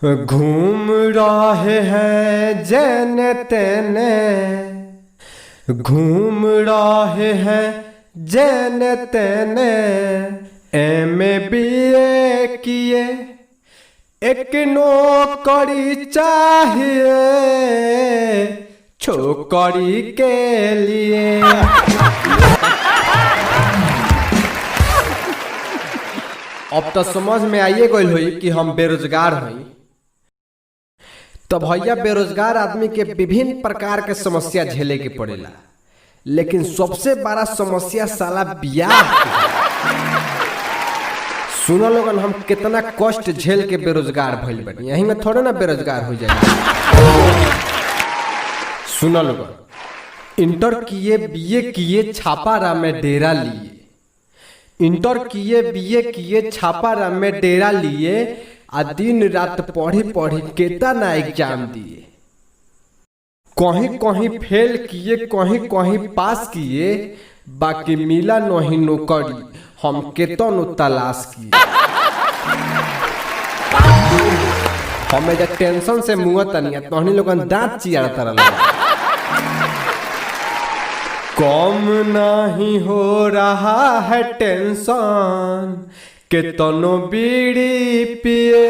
घूम रहे हैं जैने तेने, घूम रहे हैं जैने तेने, MBA किए एक नौकरी चाहिए छोकरी के लिए। अब तो समझ में आइए गई हुई कि हम बेरोजगार हई। तो भैया बेरोजगार आदमी के विभिन्न प्रकार के समस्या झेले के पड़ेला, लेकिन सबसे बड़ा समस्या साला बियाह। सुनो लोगन, हम कितना कष्ट झेल के बेरोजगार भइल बानी, यही में थोड़े ना बेरोजगार हो जाए। सुनो लोगन, इंटर किए BA किए छापारा में डेरा लिए, इंटर किए BA किए छापारा में डेरा लिए, आ दिन रात पढ़ी पढ़ी केतना एग्जाम दिए, कहीं कहीं फेल किए कहीं कहीं पास किए, बाकी मिला नहीं नौकरी, हम केतनो तलाश किए। हमें जब टेंशन से मुँह तनिया तहनी लोगन दांत चियारता रहल। कम नहीं हो रहा है टेंशन केतनो बीड़ी पिए,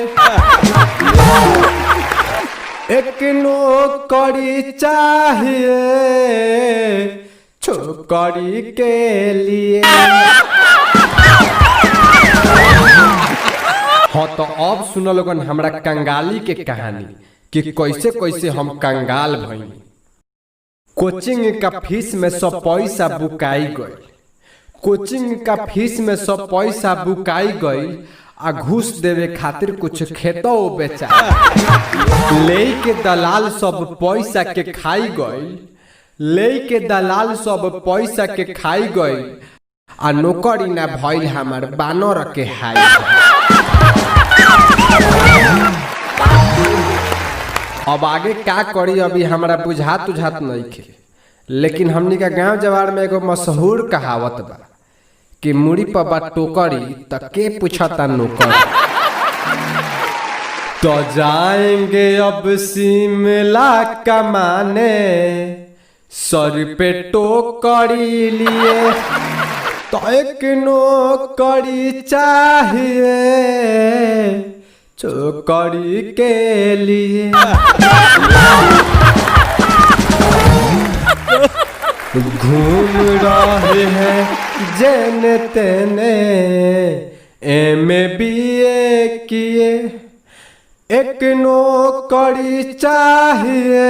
एक नौकरी चाहिए छोकरी के लिए। हाँ तो अब सुनो लोगन हमरा कंगाली के कहानी कि कैसे कैसे हम कंगाल भइनी। कोचिंग का फीस में सब पैसा बुकाई गई, कोचिंग का फीस में सब पैसा बुकाई गई, आ घूस देवे खातिर कुछ खेतो बेचा, ले के दलाल सब पैसा के खाई गई, ले के दलाल सब पैसा के खाई गई, आ नौकरी ना भइल हमार बानर के हाई। अब आगे का करी अभी हमरा बुझात नहीं खे, लेकिन हमनी का गांव जवार में एगो मशहूर कहावत बा कि मुड़ी पर बा टोकरी त के पूछता नौकरी। तो जाएंगे अब शिमला कमाने, सर पे टोकरी लिए, तो एक नौकरी चाहिए छोकरी के लिए। घूम रहे हैं जैने तेने, MBA किए एक नौकरी चाहिए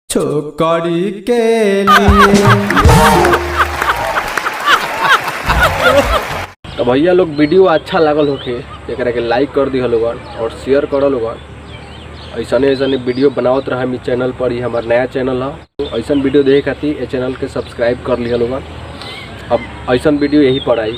छोकरी के लिए। तो भैया लोग वीडियो अच्छा लागल होखे एकरा के लाइक कर दी लोगन और शेयर करो लोगन। ऐसा वीडियो बनावत रहा मेरे चैनल पर, ही हमारा नया चैनल है, तो ऐसा वीडियो देखे खातिर चैनल के सब्सक्राइब कर लिया लोगन। अब ऐसा वीडियो यही पर आई।